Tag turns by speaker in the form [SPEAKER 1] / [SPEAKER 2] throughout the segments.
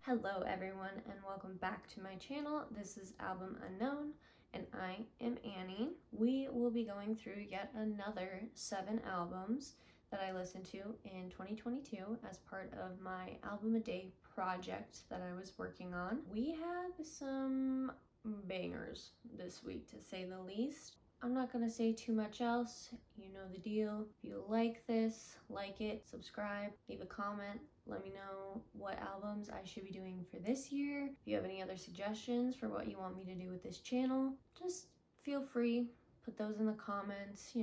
[SPEAKER 1] Hello everyone and welcome back to my channel. This is Album Unknown and I am Annie. We will be going through yet another 7 albums that I listened to in 2022 as part of my album a day project that I was working on. We had some bangers this week, to say the least. I'm not gonna say too much else. You know the deal. If you like this, like it, subscribe, leave a comment. Let me know what albums I should be doing for this year. If you have any other suggestions for what you want me to do with this channel, just feel free. Put those in the comments,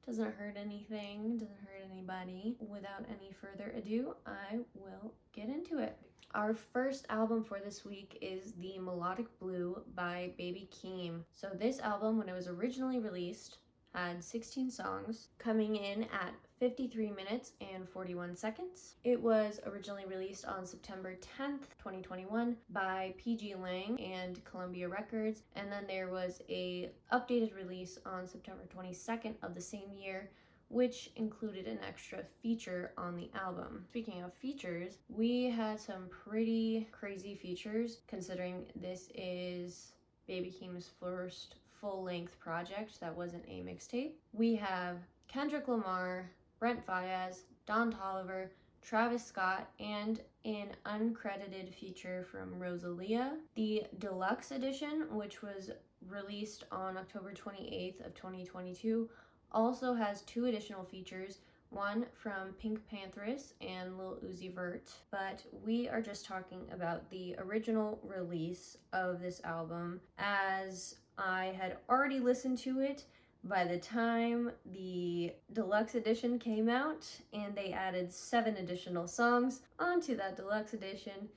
[SPEAKER 1] Doesn't hurt anything, doesn't hurt anybody. Without any further ado, I will get into it. Our first album for this week is the Melodic Blue by Baby Keem. So this album, when it was originally released, had 16 songs, coming in at 53 minutes and 41 seconds. It was originally released on September 10th, 2021 by PG Lang and Columbia Records, and then there was a updated release on September 22nd of the same year, which included an extra feature on the album. Speaking of features, we had some pretty crazy features considering this is Baby Keem's first full-length project that wasn't a mixtape. We have Kendrick Lamar, Brent Faiyaz, Don Toliver, Travis Scott, and an uncredited feature from Rosalia. The deluxe edition, which was released on October 28th of 2022, also has 2 additional features, one from Pink Panthers and Lil Uzi Vert, but we are just talking about the original release of this album, as I had already listened to it by the time the deluxe edition came out, and they added 7 additional songs onto that deluxe edition,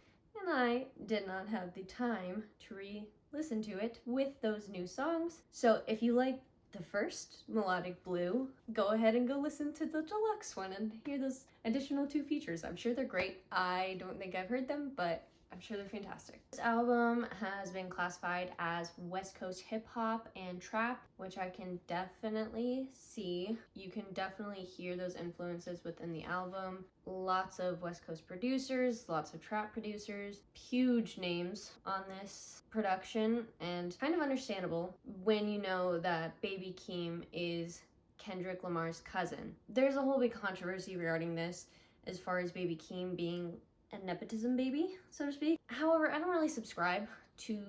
[SPEAKER 1] and I did not have the time to re-listen to it with those new songs. So if you like the first Melodic Blue, go ahead and go listen to the deluxe one and hear those additional 2 features. I'm sure they're great. I don't think I've heard them, but I'm sure they're fantastic. This album has been classified as West Coast hip hop and trap, which I can definitely see. You can definitely hear those influences within the album. Lots of West Coast producers, lots of trap producers, huge names on this production, and kind of understandable when you know that Baby Keem is Kendrick Lamar's cousin. There's a whole big controversy regarding this as far as Baby Keem being a nepotism baby, so to speak. However, I don't really subscribe to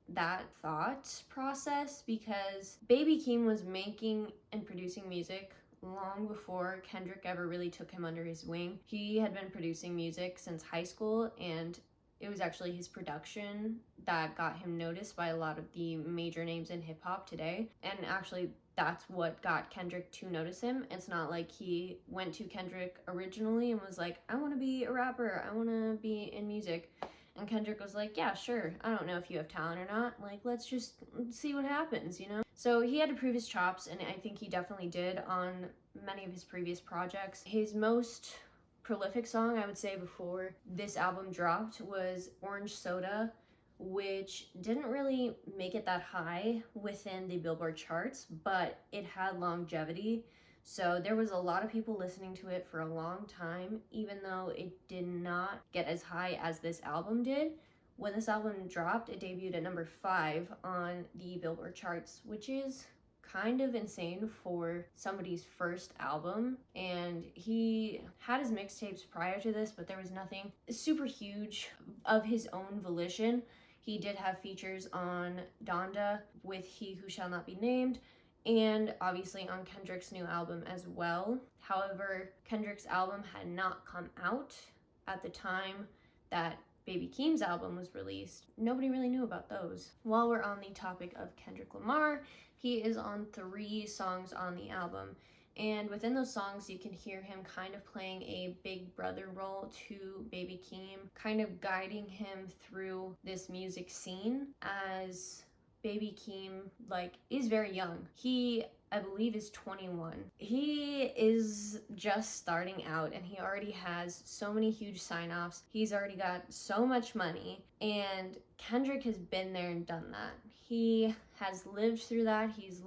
[SPEAKER 1] that thought process because Baby Keem was making and producing music long before Kendrick ever really took him under his wing. He had been producing music since high school, and it was actually his production that got him noticed by a lot of the major names in hip hop today. And actually, that's what got Kendrick to notice him. It's not like he went to Kendrick originally and was like, I want to be a rapper, I want to be in music. And Kendrick was like, yeah, sure, I don't know if you have talent or not. Like, let's just see what happens, So he had to prove his chops, and I think he definitely did on many of his previous projects. His most prolific song, I would say, before this album dropped was Orange Soda, which didn't really make it that high within the Billboard charts, but it had longevity. So there was a lot of people listening to it for a long time, even though it did not get as high as this album did. When this album dropped, it debuted at number 5 on the Billboard charts, which is kind of insane for somebody's first album. And he had his mixtapes prior to this, but there was nothing super huge of his own volition. He did have features on Donda with He Who Shall Not Be Named, and obviously on Kendrick's new album as well. However, Kendrick's album had not come out at the time that Baby Keem's album was released. Nobody really knew about those. While we're on the topic of Kendrick Lamar, he is on 3 songs on the album. And within those songs, you can hear him kind of playing a big brother role to Baby Keem, kind of guiding him through this music scene, as Baby Keem, is very young. He, I believe, is 21. He is just starting out, and he already has so many huge sign-offs. He's already got so much money, and Kendrick has been there and done that. he has lived through that. He's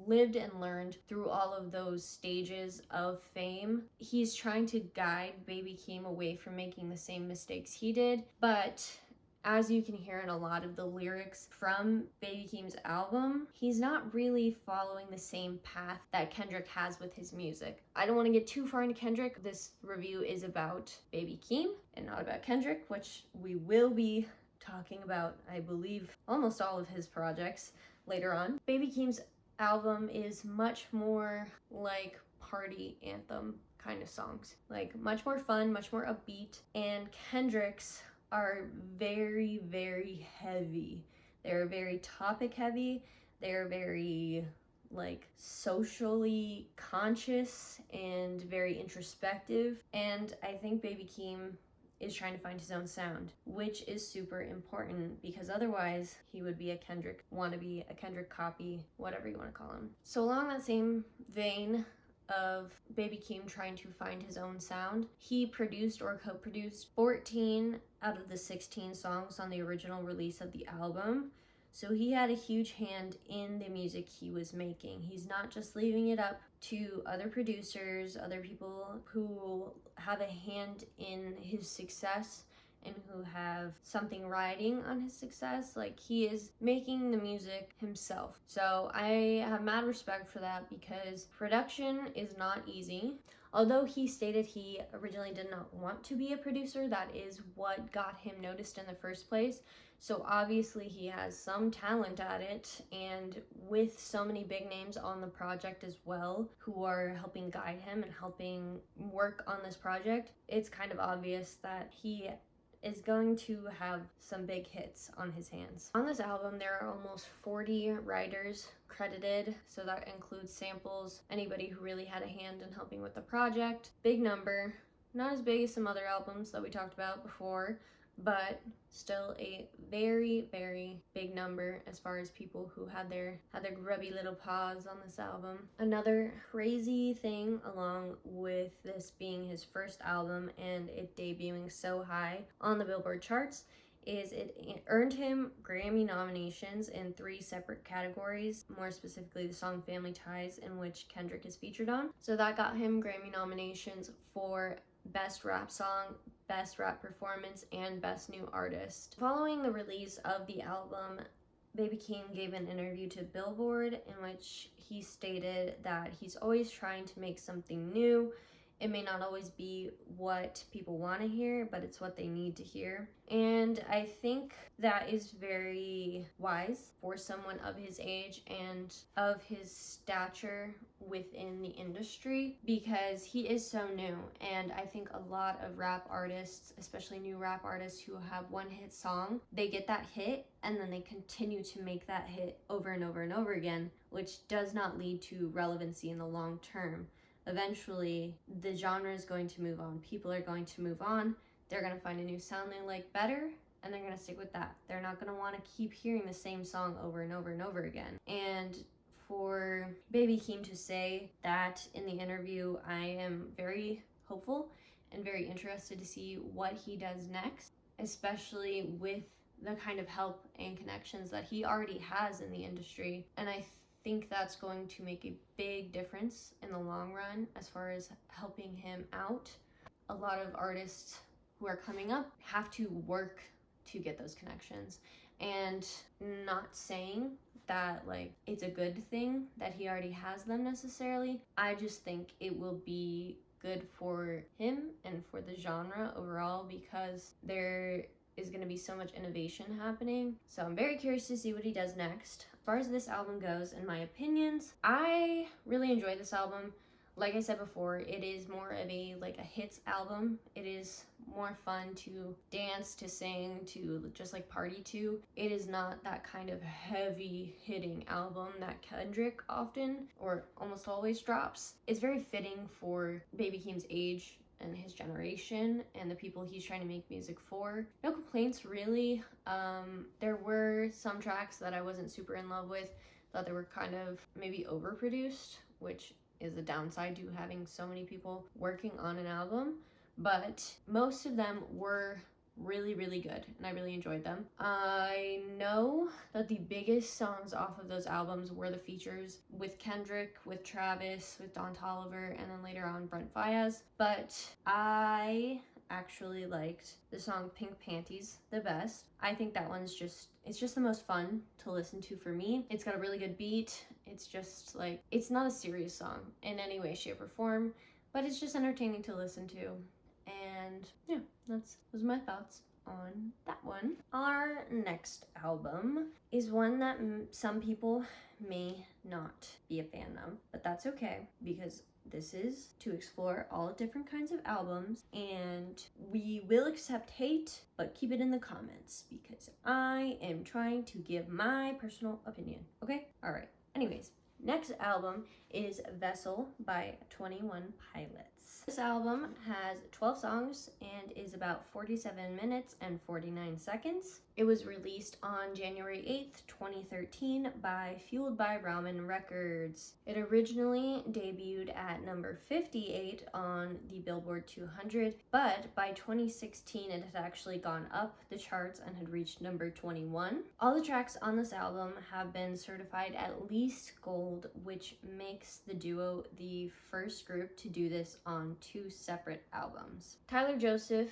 [SPEAKER 1] lived and learned through all of those stages of fame. He's trying to guide Baby Keem away from making the same mistakes he did, but as you can hear in a lot of the lyrics from Baby Keem's album, he's not really following the same path that Kendrick has with his music. I don't want to get too far into Kendrick. This review is about Baby Keem and not about Kendrick, which we will be talking about, I believe, almost all of his projects later on. Baby Keem's album is much more like party anthem kind of songs, like much more fun, much more upbeat, and Kendrick's are very, very heavy. They're very topic heavy. They're very like socially conscious and very introspective. And I think Baby Keem is trying to find his own sound, which is super important because otherwise he would be a Kendrick wannabe, a Kendrick copy, whatever you want to call him. So along that same vein of Baby Keem trying to find his own sound, he produced or co-produced 14 out of the 16 songs on the original release of the album. So he had a huge hand in the music he was making. He's not just leaving it up to other producers, other people who have a hand in his success and who have something riding on his success. Like, he is making the music himself. So I have mad respect for that because production is not easy. Although he stated he originally did not want to be a producer, that is what got him noticed in the first place. So obviously he has some talent at it, and with so many big names on the project as well who are helping guide him and helping work on this project, it's kind of obvious that he is going to have some big hits on his hands. On this album, there are almost 40 writers credited, so that includes samples, anybody who really had a hand in helping with the project. Big number, not as big as some other albums that we talked about before, but still a very, very big number as far as people who had their grubby little paws on this album. Another crazy thing, along with this being his first album and it debuting so high on the Billboard charts, is it earned him Grammy nominations in 3 separate categories, more specifically the song Family Ties, in which Kendrick is featured on. So that got him Grammy nominations for Best Rap Song, Best Rap Performance, and Best New Artist. Following the release of the album, Baby Keem gave an interview to Billboard in which he stated that he's always trying to make something new. It may not always be what people want to hear, but it's what they need to hear. And I think that is very wise for someone of his age and of his stature within the industry, because he is so new. And I think a lot of rap artists, especially new rap artists who have one hit song, they get that hit and then they continue to make that hit over and over and over again, which does not lead to relevancy in the long term. Eventually, the genre is going to move on. People are going to move on. They're going to find a new sound they like better, and they're going to stick with that. They're not going to want to keep hearing the same song over and over and over again. And for Baby Keem to say that in the interview, I am very hopeful and very interested to see what he does next, especially with the kind of help and connections that he already has in the industry. And I think that's going to make a big difference in the long run as far as helping him out. A lot of artists who are coming up have to work to get those connections, and not saying that like it's a good thing that he already has them necessarily. I just think it will be good for him and for the genre overall, because there is going to be so much innovation happening. So I'm very curious to see what he does next. As far as this album goes, in my opinions, I really enjoy this album. Like I said before, it is more of a hits album. It is more fun to dance, to sing, to just like party to. It is not that kind of heavy hitting album that Kendrick often or almost always drops. It's very fitting for Baby Keem's age and his generation and the people he's trying to make music for. No complaints really. There were some tracks that I wasn't super in love with, thought they were kind of maybe overproduced, which is a downside to having so many people working on an album, but most of them were really, really good, and I really enjoyed them. I know that the biggest songs off of those albums were the features with Kendrick, with Travis, with Don Toliver, and then later on Brent Faiyaz, but I actually liked the song Pink Panties the best. I think that one's it's just the most fun to listen to for me. It's got a really good beat. It's just like, it's not a serious song in any way, shape, or form, but it's just entertaining to listen to. And yeah, those are my thoughts on that one. Our next album is one that some people may not be a fan of, but that's okay, because this is to explore all different kinds of albums, and we will accept hate, but keep it in the comments because I am trying to give my personal opinion, okay? All right. Anyways, next album is Vessel by 21 Pilots. This album has 12 songs and is about 47 minutes and 49 seconds. It was released on January 8th, 2013 by Fueled by Ramen Records. It originally debuted at number 58 on the Billboard 200, but by 2016 it had actually gone up the charts and had reached number 21. All the tracks on this album have been certified at least gold, which makes the duo the first group to do this on 2 separate albums. Tyler Joseph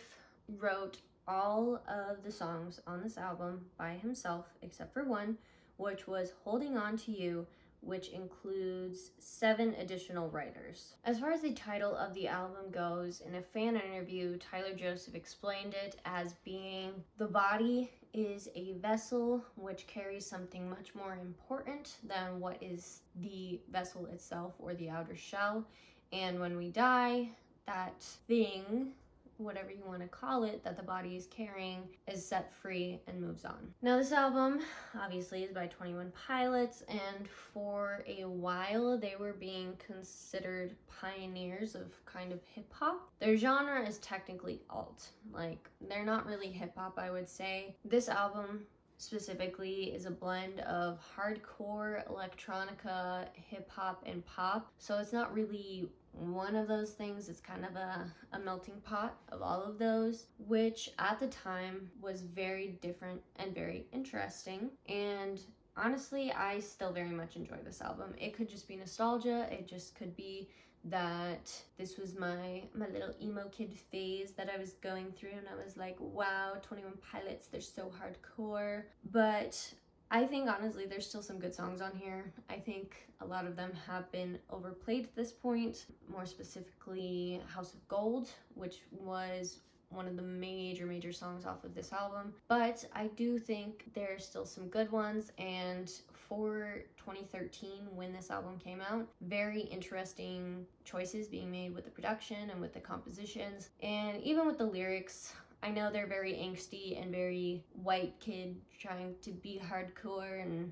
[SPEAKER 1] wrote all of the songs on this album by himself except for one, which was Holding On To You, which includes 7 additional writers. As far as the title of the album goes, in a fan interview, Tyler Joseph explained it as being, the body is a vessel which carries something much more important than what is the vessel itself or the outer shell, and when we die, that thing, whatever you want to call it, that the body is carrying is set free and moves on. Now this album obviously is by 21 Pilots, and for a while they were being considered pioneers of kind of hip-hop. Their genre is technically alt, like they're not really hip-hop, I would say. This album specifically is a blend of hardcore, electronica, hip-hop, and pop, so it's not really one of those things. It's kind of a melting pot of all of those, which at the time was very different and very interesting. And honestly, I still very much enjoy this album. It could just be nostalgia. It just could be that this was my little emo kid phase that I was going through, and I was like, wow, 21 Pilots, they're so hardcore. But I think honestly there's still some good songs on here. I think a lot of them have been overplayed at this point, more specifically House of Gold, which was one of the major songs off of this album. But I do think there's still some good ones, and for 2013 when this album came out, very interesting choices being made with the production and with the compositions, and even with the lyrics. I know they're very angsty and very white kid trying to be hardcore and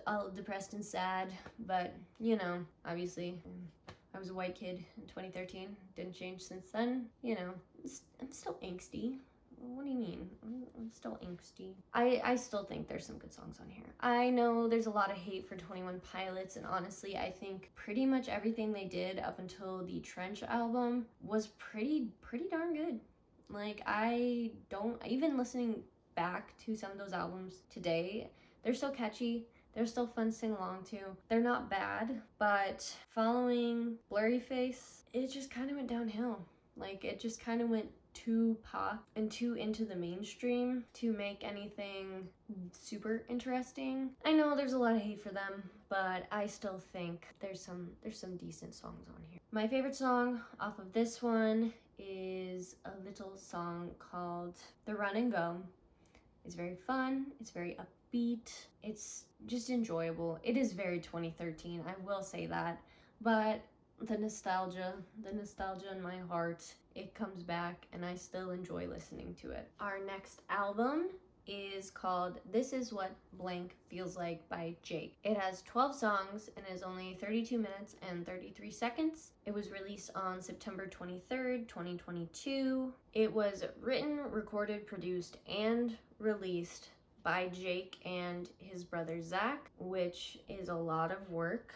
[SPEAKER 1] all depressed and sad, but you know, obviously I was a white kid in 2013, didn't change since then. You know, I'm still angsty. What do you mean? I'm still angsty. I still think there's some good songs on here. I know there's a lot of hate for 21 Pilots, and honestly, I think pretty much everything they did up until the Trench album was pretty darn good. Like, I don't, even listening back to some of those albums today, they're still catchy. They're still fun to sing along to. They're not bad, but following Blurry Face, it just kind of went downhill. Like, it just kind of went too pop and too into the mainstream to make anything super interesting. I know there's a lot of hate for them, but I still think there's some decent songs on here. My favorite song off of this one is a little song called The Run and Go. It's very fun, it's very upbeat, it's just enjoyable. It is very 2013, I will say that, but the nostalgia in my heart, it comes back and I still enjoy listening to it. Our next album is called This Is What Blank Feels Like by Jake. It has 12 songs and is only 32 minutes and 33 seconds. It was released on September 23rd, 2022. It was written, recorded, produced, and released by Jake and his brother Zach, which is a lot of work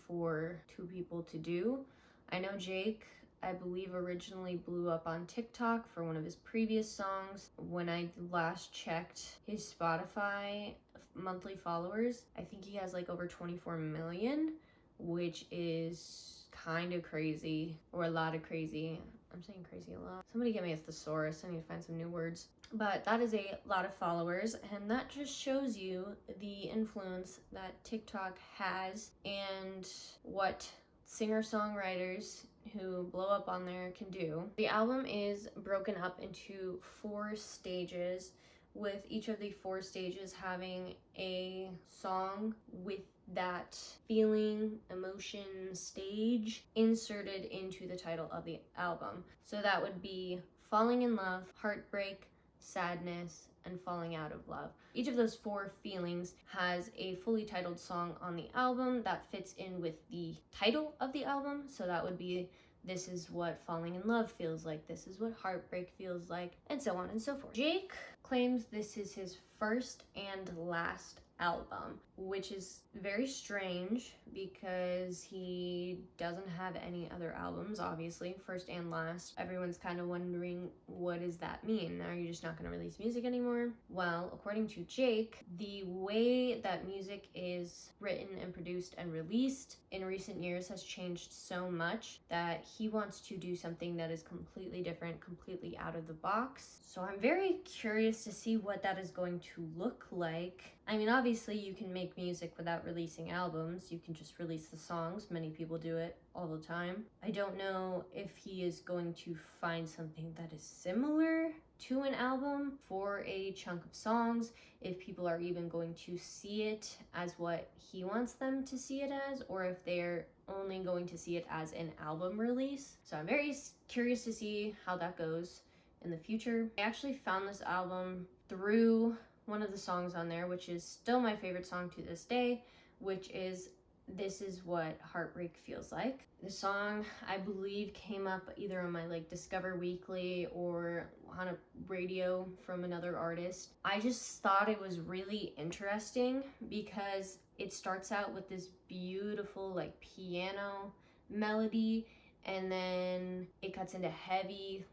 [SPEAKER 1] for 2 people to do. I know Jake I believe originally blew up on TikTok for one of his previous songs. When I last checked his Spotify monthly followers, I think he has like over 24 million, which is kind of crazy, or a lot of crazy. I'm saying crazy a lot. Somebody get me a thesaurus. I need to find some new words. But that is a lot of followers, and that just shows you the influence that TikTok has and what singer-songwriters who blow up on there can do. The album is broken up into 4 stages, with each of the 4 stages having a song with that feeling, emotion stage inserted into the title of the album. So that would be falling in love, heartbreak, sadness, and falling out of love. Each of those 4 feelings has a fully titled song on the album that fits in with the title of the album. So that would be, this is what falling in love feels like, this is what heartbreak feels like, and so on and so forth. Jake claims this is his first and last album, which is very strange because he doesn't have any other albums, obviously, first and last. Everyone's kind of wondering, what does that mean? Are you just not going to release music anymore? Well, according to Jake, the way that music is written and produced and released in recent years has changed so much that he wants to do something that is completely different, completely out of the box. So I'm very curious to see what that is going to look like. I mean, obviously you can make music without releasing albums. You can just release the songs. Many people do it all the time. I don't know if he is going to find something that is similar to an album for a chunk of songs, if people are even going to see it as what he wants them to see it as, or if they're only going to see it as an album release. So I'm very curious to see how that goes in the future. I actually found this album through one of the songs on there, which is still my favorite song to this day, which is This Is What Heartbreak Feels Like. The song, I believe, came up either on my Discover Weekly or on a radio from another artist. I just thought it was really interesting because it starts out with this beautiful piano melody, and then it cuts into heavy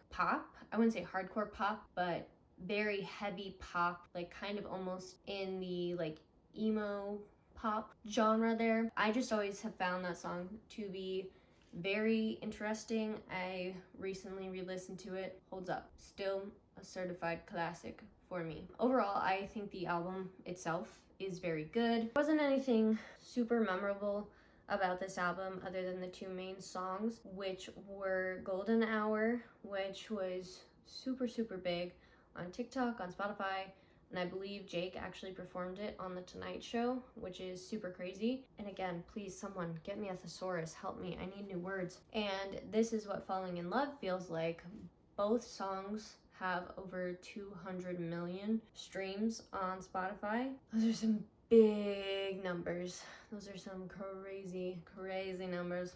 [SPEAKER 1] pop. I wouldn't say hardcore pop, but very heavy pop, kind of almost in the emo pop genre there. I just always have found that song to be very interesting. I recently re-listened to it. Holds up. Still a certified classic for me. Overall, I think the album itself is very good. There wasn't anything super memorable about this album other than the 2 main songs, which were Golden Hour, which was super big on TikTok, on Spotify, and I believe Jake actually performed it on The Tonight Show, which is super crazy. And again, please someone get me a thesaurus, help me, I need new words. And This Is What Falling in Love Feels Like. Both songs have over 200 million streams on Spotify. Those are some big numbers. Those are some crazy numbers.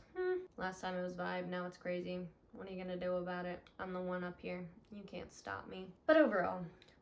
[SPEAKER 1] Last time it was Vibe, now it's crazy. What are you gonna do about it? I'm the one up here. You can't stop me. But overall,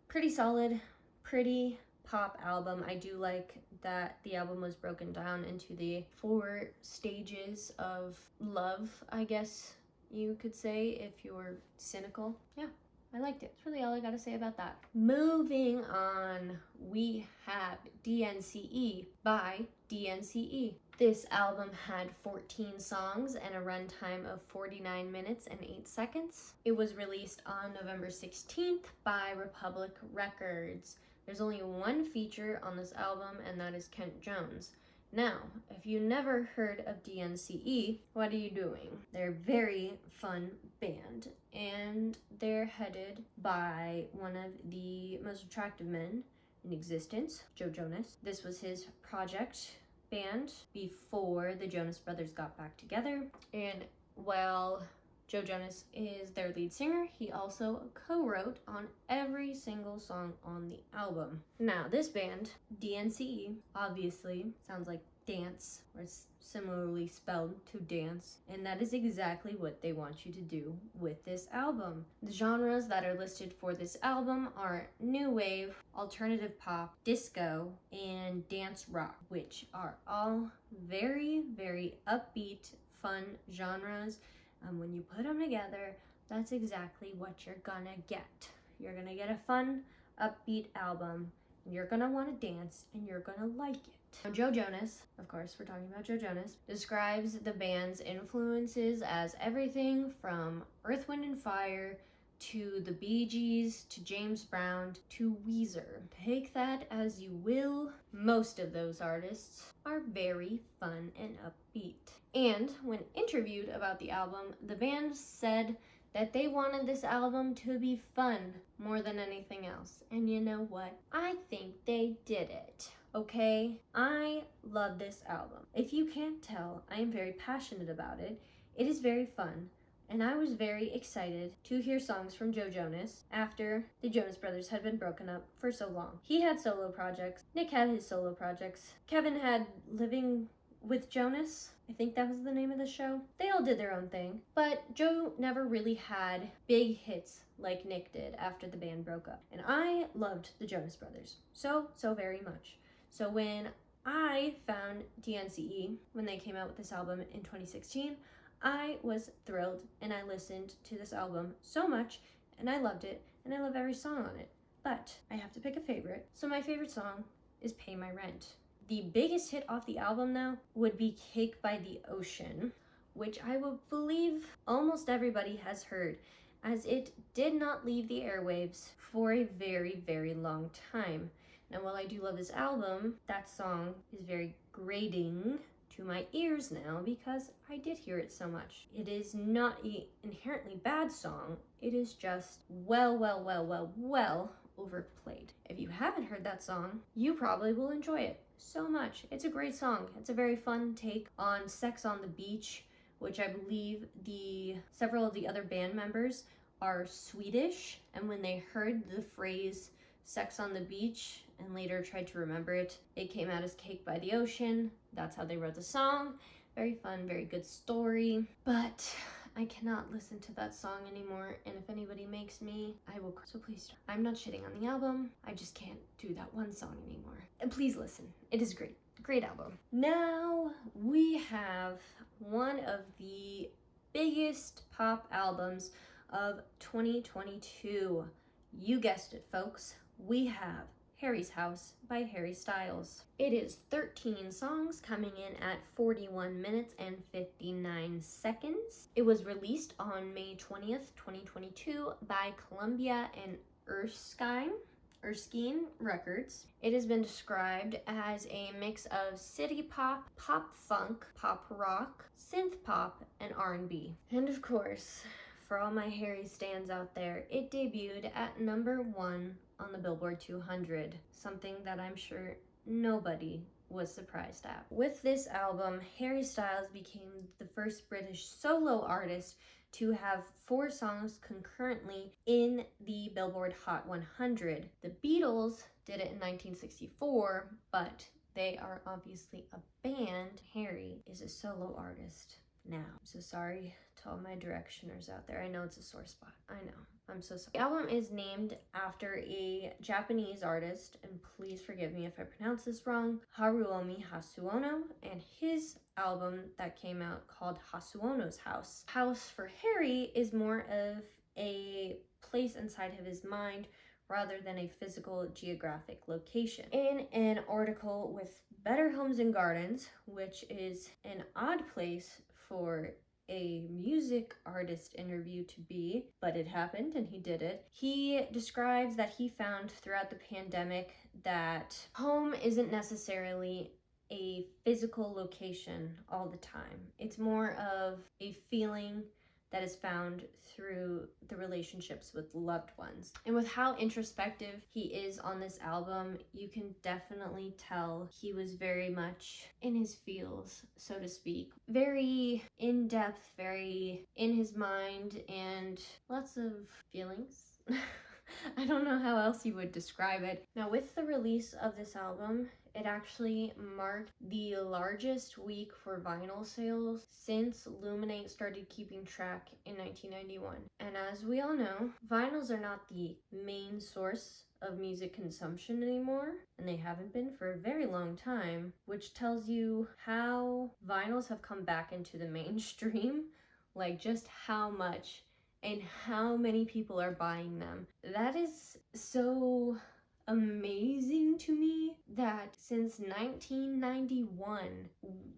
[SPEAKER 1] pretty solid, pretty pop album. I do like that the album was broken down into the 4 stages of love, I guess you could say, if you're cynical. Yeah, I liked it. That's really all I gotta say about that. Moving on, we have DNCE by DNCE. This album had 14 songs and a runtime of 49 minutes and 8 seconds. It was released on November 16th by Republic Records. There's only 1 feature on this album, and that is Kent Jones. Now, if you never heard of DNCE, what are you doing? They're a very fun band, and they're headed by one of the most attractive men in existence, Joe Jonas. This was his project band before the Jonas Brothers got back together, and while Joe Jonas is their lead singer, he also co-wrote on every single song on the album. Now, this band, DNCE, obviously sounds like dance, or it's similarly spelled to dance, and that is exactly what they want you to do with this album. The genres that are listed for this album are new wave, alternative pop, disco, and dance rock, which are all very upbeat, fun genres when you put them together, that's exactly what you're gonna get. You're gonna get a fun, upbeat album, and you're gonna want to dance, and you're gonna like it. Now, Joe Jonas, of course, we're talking about Joe Jonas, describes the band's influences as everything from Earth, Wind and Fire to the Bee Gees to James Brown to Weezer. Take that as you will. Most of those artists are very fun and upbeat. And when interviewed about the album, the band said that they wanted this album to be fun more than anything else. And you know what? I think they did it. Okay? I love this album. If you can't tell, I am very passionate about it. It is very fun. And I was very excited to hear songs from Joe Jonas after the Jonas Brothers had been broken up for so long. He had solo projects. Nick had his solo projects. Kevin had Living with Jonas. I think that was the name of the show. They all did their own thing. But Joe never really had big hits like Nick did after the band broke up. And I loved the Jonas Brothers so very much. So when I found DNCE, when they came out with this album in 2016, I was thrilled, and I listened to this album so much, and I loved it, and I love every song on it. But I have to pick a favorite. So my favorite song is Pay My Rent. The biggest hit off the album now would be Cake by the Ocean, which I will believe almost everybody has heard, as it did not leave the airwaves for a very long time. Now, while I do love this album, that song is very grating to my ears now because I did hear it so much. It is not an inherently bad song. It is just well overplayed. If you haven't heard that song, you probably will enjoy it so much. It's a great song. It's a very fun take on sex on the beach, which I believe several of the other band members are Swedish, and when they heard the phrase sex on the beach and later tried to remember it, it came out as Cake by the Ocean. That's how they wrote the song. Very fun, very good story. But I cannot listen to that song anymore, and if anybody makes me, I will cry. So please don't. I'm not shitting on the album. I just can't do that one song anymore. And please listen. It is great. Great album. Now we have one of the biggest pop albums of 2022. You guessed it, folks. We have Harry's House by Harry Styles. It is 13 songs coming in at 41 minutes and 59 seconds. It was released on May 20th, 2022 by Columbia and Erskine Records. It has been described as a mix of city pop, pop funk, pop rock, synth pop, and R&B. And of course, for all my Harry stans out there, it debuted at number 1 on the Billboard 200, something that I'm sure nobody was surprised at. With this album, Harry Styles became the first British solo artist to have 4 songs concurrently in the Billboard Hot 100. The Beatles did it in 1964, but they are obviously a band. Harry is a solo artist now. I'm so sorry to all my directioners out there. I know it's a sore spot. I know. I'm so sorry. The album is named after a Japanese artist, and please forgive me if I pronounce this wrong, Haruomi Hasuono, and his album that came out called Hasuono's House. House for Harry is more of a place inside of his mind rather than a physical geographic location. In an article with Better Homes and Gardens, which is an odd place for a music artist interview to be, but it happened and he did it. He describes that he found throughout the pandemic that home isn't necessarily a physical location all the time. It's more of a feeling that is found through the relationships with loved ones. And with how introspective he is on this album, you can definitely tell he was very much in his feels, so to speak. Very in-depth, very in his mind, and lots of feelings. I don't know how else you would describe it. Now, with the release of this album, it actually marked the largest week for vinyl sales since Luminate started keeping track in 1991. And as we all know, vinyls are not the main source of music consumption anymore, and they haven't been for a very long time, which tells you how vinyls have come back into the mainstream like just how much and how many people are buying them. That is so amazing to me that since 1991,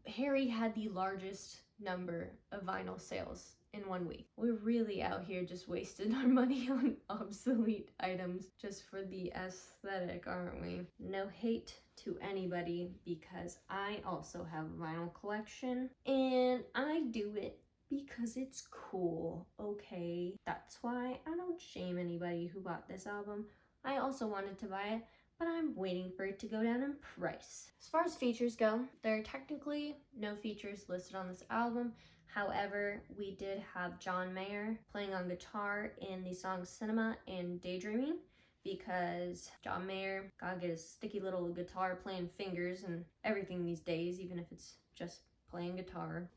[SPEAKER 1] Harry had the largest number of vinyl sales in 1 week. We're really out here just wasting our money on obsolete items just for the aesthetic, aren't we? No hate to anybody, because I also have a vinyl collection and I do it because it's cool, okay? That's why I don't shame anybody who bought this album. I also wanted to buy it, but I'm waiting for it to go down in price. As far as features go, there are technically no features listed on this album. However, we did have John Mayer playing on guitar in the songs Cinema and Daydreaming, because John Mayer gotta get his sticky little guitar playing fingers and everything these days, even if it's just playing guitar.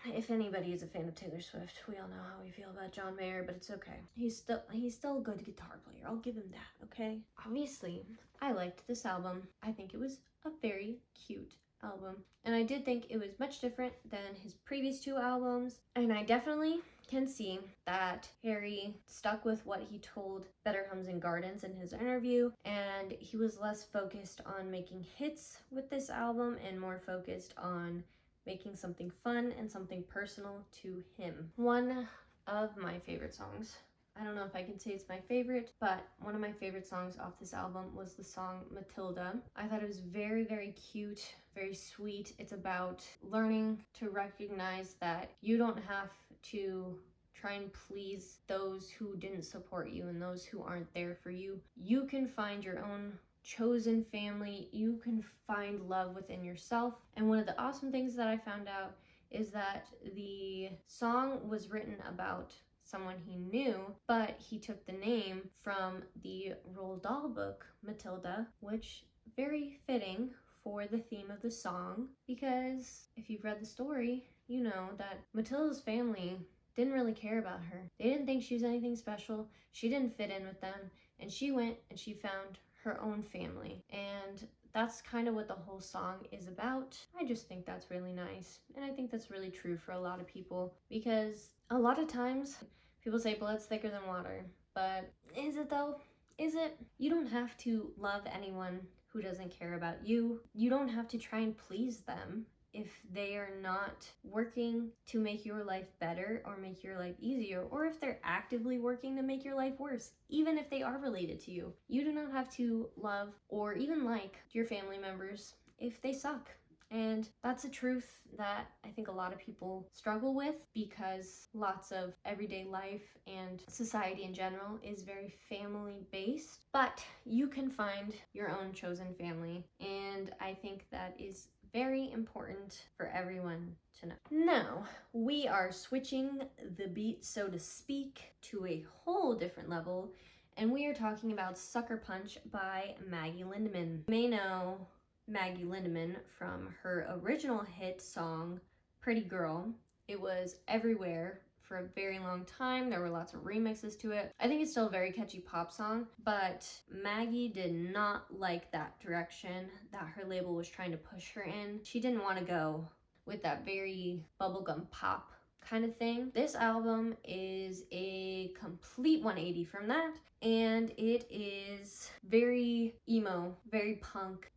[SPEAKER 1] If anybody is a fan of Taylor Swift, we all know how we feel about John Mayer, but it's okay. He's still a good guitar player. I'll give him that, okay? Obviously, I liked this album. I think it was a very cute album. And I did think it was much different than his previous 2 albums. And I definitely can see that Harry stuck with what he told Better Homes and Gardens in his interview, and he was less focused on making hits with this album and more focused on making something fun and something personal to him. One of my favorite songs, I don't know if I can say it's my favorite, but one of my favorite songs off this album was the song Matilda. I thought it was very, very cute, very sweet. It's about learning to recognize that you don't have to try and please those who didn't support you and those who aren't there for you. You can find your own chosen family. You can find love within yourself. And one of the awesome things that I found out is that the song was written about someone he knew, but he took the name from the Roald Dahl book Matilda, which very fitting for the theme of the song, because if you've read the story, you know that Matilda's family didn't really care about her. They didn't think she was anything special. She didn't fit in with them, and she went and she found her own family. And that's kind of what the whole song is about. I just think that's really nice. And I think that's really true for a lot of people, because a lot of times people say blood's thicker than water. But is it though? Is it? You don't have to love anyone who doesn't care about you. You don't have to try and please them if they are not working to make your life better or make your life easier, or if they're actively working to make your life worse, even if they are related to you. You do not have to love or even like your family members if they suck. And that's a truth that I think a lot of people struggle with, because lots of everyday life and society in general is very family based. But you can find your own chosen family, and I think that is very important for everyone to know. Now, we are switching the beat, so to speak, to a whole different level, and we are talking about Sucker Punch by Maggie Lindermann. You may know Maggie Lindermann from her original hit song, Pretty Girl. It was everywhere for a very long time. There were lots of remixes to it. I think it's still a very catchy pop song, but Maggie did not like that direction that her label was trying to push her in. She didn't want to go with that very bubblegum pop kind of thing. This album is a complete 180 from that, and it is very emo, very punk,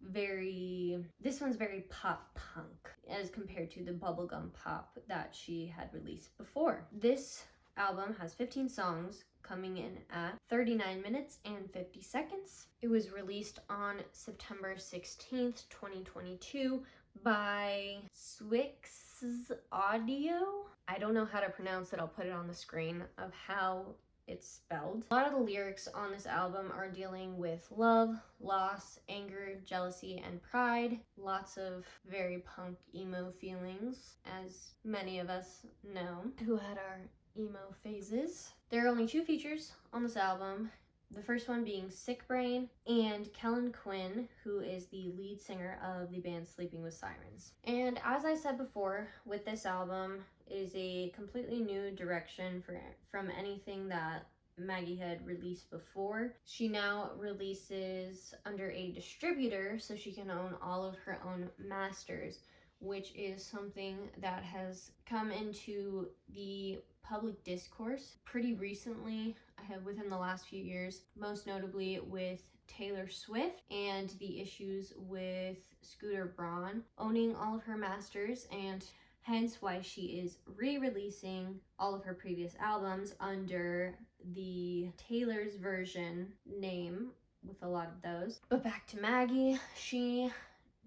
[SPEAKER 1] this one's very pop punk as compared to the bubblegum pop that she had released before. This album has 15 songs, coming in at 39 minutes and 50 seconds. It was released on September 16th, 2022 by Swix Audio. I don't know how to pronounce it. I'll put it on the screen of how it's spelled. A lot of the lyrics on this album are dealing with love, loss, anger, jealousy, and pride. Lots of very punk emo feelings, as many of us know who had our emo phases. There are only 2 features on this album. The first one being Sick Brain and Kellen Quinn, who is the lead singer of the band Sleeping with Sirens. And as I said before, with this album, it is a completely new direction from anything that Maggie had released before. She now releases under a distributor, so she can own all of her own masters, which is something that has come into the public discourse pretty recently, within the last few years, most notably with Taylor Swift and the issues with Scooter Braun owning all of her masters, and hence why she is re-releasing all of her previous albums under the Taylor's version name with a lot of those. But back to Maggie, she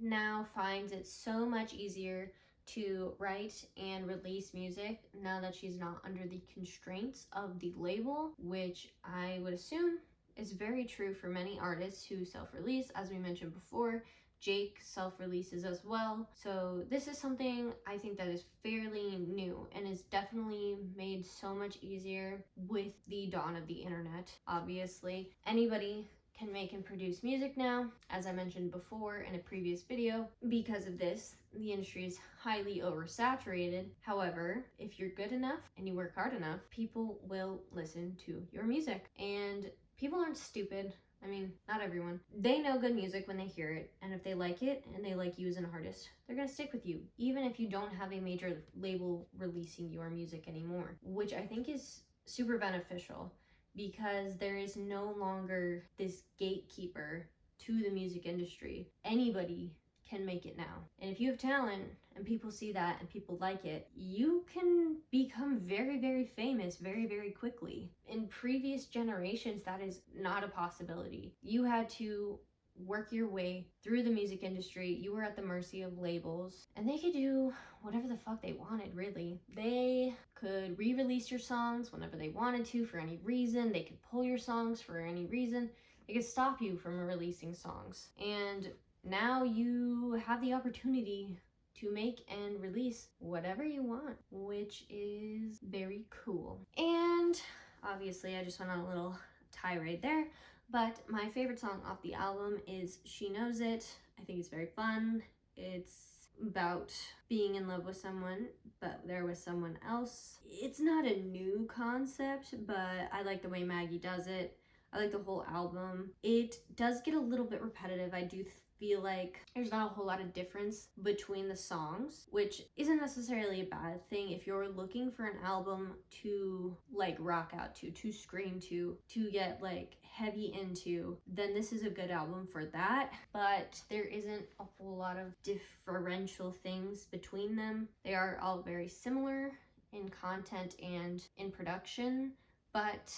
[SPEAKER 1] now finds it so much easier to write and release music now that she's not under the constraints of the label, which I would assume is very true for many artists who self-release. As we mentioned before, Jake self-releases as well. So this is something I think that is fairly new and is definitely made so much easier with the dawn of the internet. Obviously, anybody can make and produce music now, as I mentioned before in a previous video. Because of this, the industry is highly oversaturated. However, if you're good enough and you work hard enough, people will listen to your music. And people aren't stupid. I mean, not everyone. They know good music when they hear it, and if they like it and they like you as an artist, they're gonna stick with you, even if you don't have a major label releasing your music anymore, which I think is super beneficial, because there is no longer this gatekeeper to the music industry. Anybody can make it now. And if you have talent and people see that and people like it, you can become very, very famous very, very quickly. In previous generations, that is not a possibility. You had to work your way through the music industry. You were at the mercy of labels, and they could do whatever the fuck they wanted, really. They could re-release your songs whenever they wanted to for any reason. They could pull your songs for any reason. They could stop you from releasing songs. And now you have the opportunity to make and release whatever you want, which is very cool. And obviously I just went on a little tirade there, but my favorite song off the album is She Knows It. I think it's very fun. It's about being in love with someone, but they're with someone else. It's not a new concept, but I like the way Maggie does it. I like the whole album. It does get a little bit repetitive. I do feel like there's not a whole lot of difference between the songs, which isn't necessarily a bad thing. If you're looking for an album to like rock out to scream to get like heavy into, then this is a good album for that. But there isn't a whole lot of differential things between them. They are all very similar in content and in production, but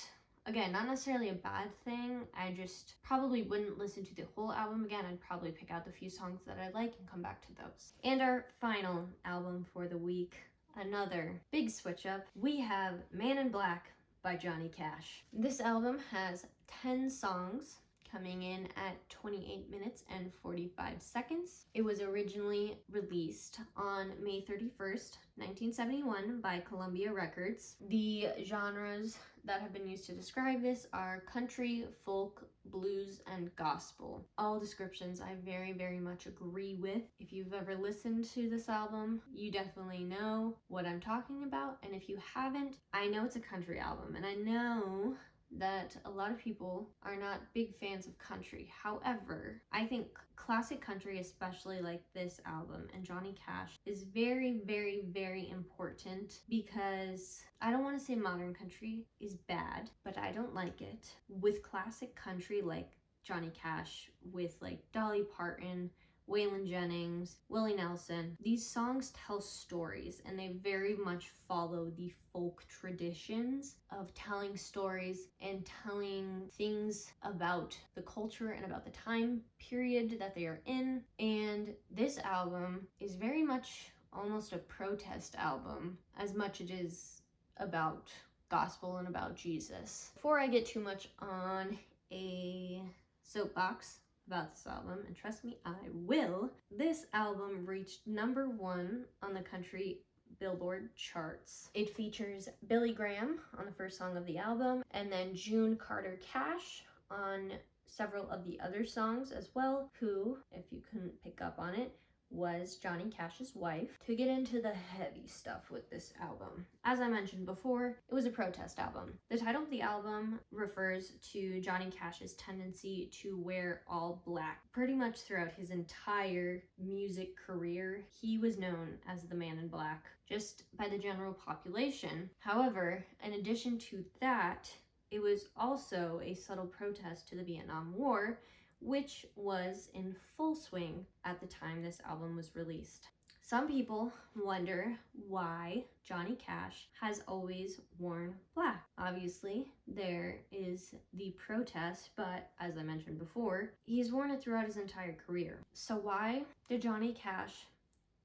[SPEAKER 1] again, not necessarily a bad thing. I just probably wouldn't listen to the whole album again. I'd probably pick out the few songs that I like and come back to those. And our final album for the week, another big switch up. We have Man in Black by Johnny Cash. This album has 10 songs, coming in at 28 minutes and 45 seconds. It was originally released on May 31st, 1971 by Columbia Records. The genres that have been used to describe this are country, folk, blues, and gospel. All descriptions I very, very much agree with. If you've ever listened to this album, you definitely know what I'm talking about. And if you haven't, I know it's a country album, and I know that a lot of people are not big fans of country. However, I think classic country, especially like this album and Johnny Cash, is very, very, very important, because I don't want to say modern country is bad, but I don't like it. With classic country like Johnny Cash, with like Dolly Parton, Waylon Jennings, Willie Nelson, these songs tell stories, and they very much follow the folk traditions of telling stories and telling things about the culture and about the time period that they are in. And this album is very much almost a protest album, as much as it is about gospel and about Jesus. Before I get too much on a soapbox about this album, and trust me, I will, this album reached #1 on the country Billboard charts. It features Billy Graham on the first song of the album, and then June Carter Cash on several of the other songs as well, who, if you couldn't pick up on it, was Johnny Cash's wife. To get into the heavy stuff with this album, as I mentioned before, it was a protest album. The title of the album refers to Johnny Cash's tendency to wear all black. Pretty much throughout his entire music career, he was known as the Man in Black, just by the general population. However, in addition to that, it was also a subtle protest to the Vietnam War, which was in full swing at the time this album was released. Some people wonder why Johnny Cash has always worn black. Obviously, there is the protest, but as I mentioned before, he's worn it throughout his entire career. So why did Johnny Cash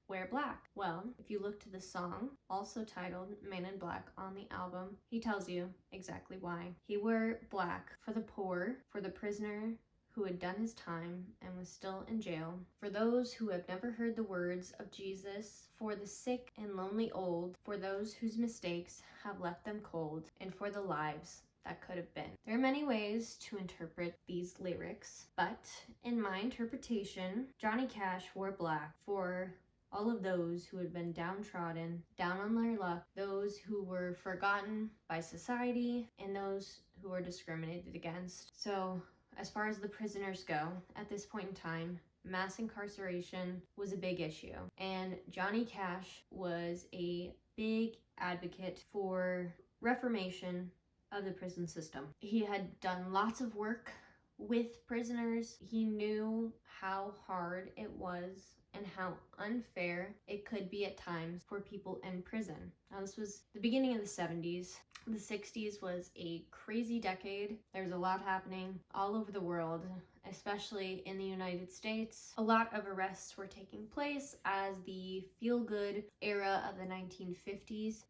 [SPEAKER 1] wear black? Well, if you look to the song, also titled Man in Black on the album, he tells you exactly why. He wore black for the poor, for the prisoner who had done his time and was still in jail, for those who have never heard the words of Jesus, for the sick and lonely old, for those whose mistakes have left them cold, and for the lives that could have been. There are many ways to interpret these lyrics, but in my interpretation, Johnny Cash wore black for all of those who had been downtrodden, down on their luck, those who were forgotten by society, and those who were discriminated against. So, as far as the prisoners go, at this point in time, mass incarceration was a big issue, and Johnny Cash was a big advocate for reformation of the prison system. He had done lots of work with prisoners. He knew how hard it was and how unfair it could be at times for people in prison. Now, this was the beginning of the 70s. The 60s was a crazy decade. There was a lot happening all over the world, especially in the United States. A lot of arrests were taking place as the feel-good era of the 1950s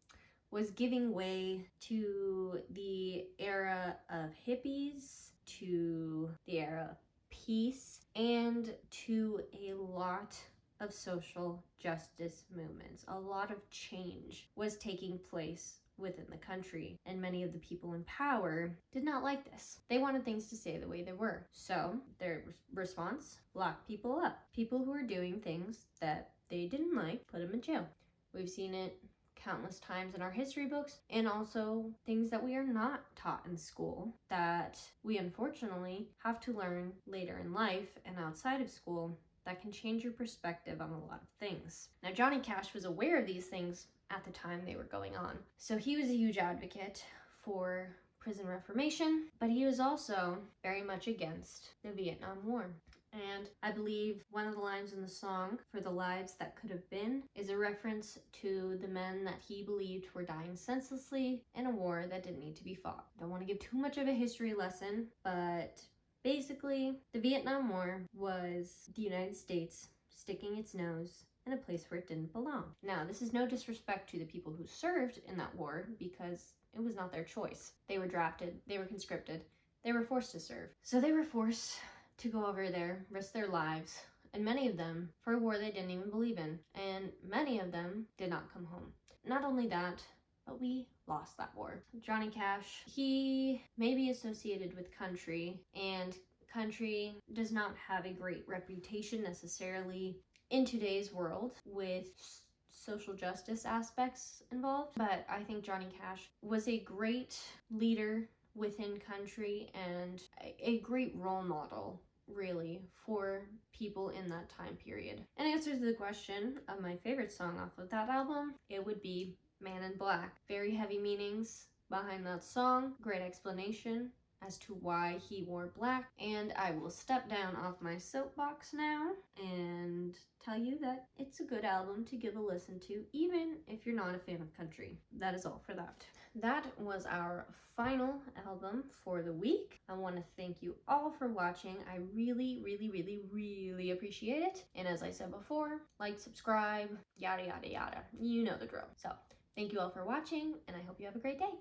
[SPEAKER 1] was giving way to the era of hippies, to the era of peace, and to a lot of social justice movements. A lot of change was taking place within the country, and many of the people in power did not like this. They wanted things to stay the way they were. So their response, lock people up. People who were doing things that they didn't like, put them in jail. We've seen it countless times in our history books, and also things that we are not taught in school that we unfortunately have to learn later in life and outside of school that can change your perspective on a lot of things. Now, Johnny Cash was aware of these things at the time they were going on, so he was a huge advocate for prison reformation, but he was also very much against the Vietnam War. And I believe one of the lines in the song, For the Lives That Could Have Been, is a reference to the men that he believed were dying senselessly in a war that didn't need to be fought. Don't want to give too much of a history lesson, but basically, the Vietnam War was the United States sticking its nose in a place where it didn't belong. Now, this is no disrespect to the people who served in that war, because it was not their choice. They were drafted, they were conscripted, they were forced to serve. So they were forced to go over there, risk their lives, and many of them for a war they didn't even believe in, and many of them did not come home. Not only that, but we lost that war. Johnny Cash, he may be associated with country, and country does not have a great reputation necessarily in today's world with social justice aspects involved, but I think Johnny Cash was a great leader within country and a great role model, really, for people in that time period. In answer to the question of my favorite song off of that album, it would be Man in Black. Very heavy meanings behind that song, great explanation as to why he wore black, and I will step down off my soapbox now and tell you that it's a good album to give a listen to, even if you're not a fan of country. That is all for that. That was our final album for the week. I want to thank you all for watching. I really, really, really, really appreciate it. And as I said before, like, subscribe, yada, yada, yada. You know the drill. So, thank you all for watching, and I hope you have a great day.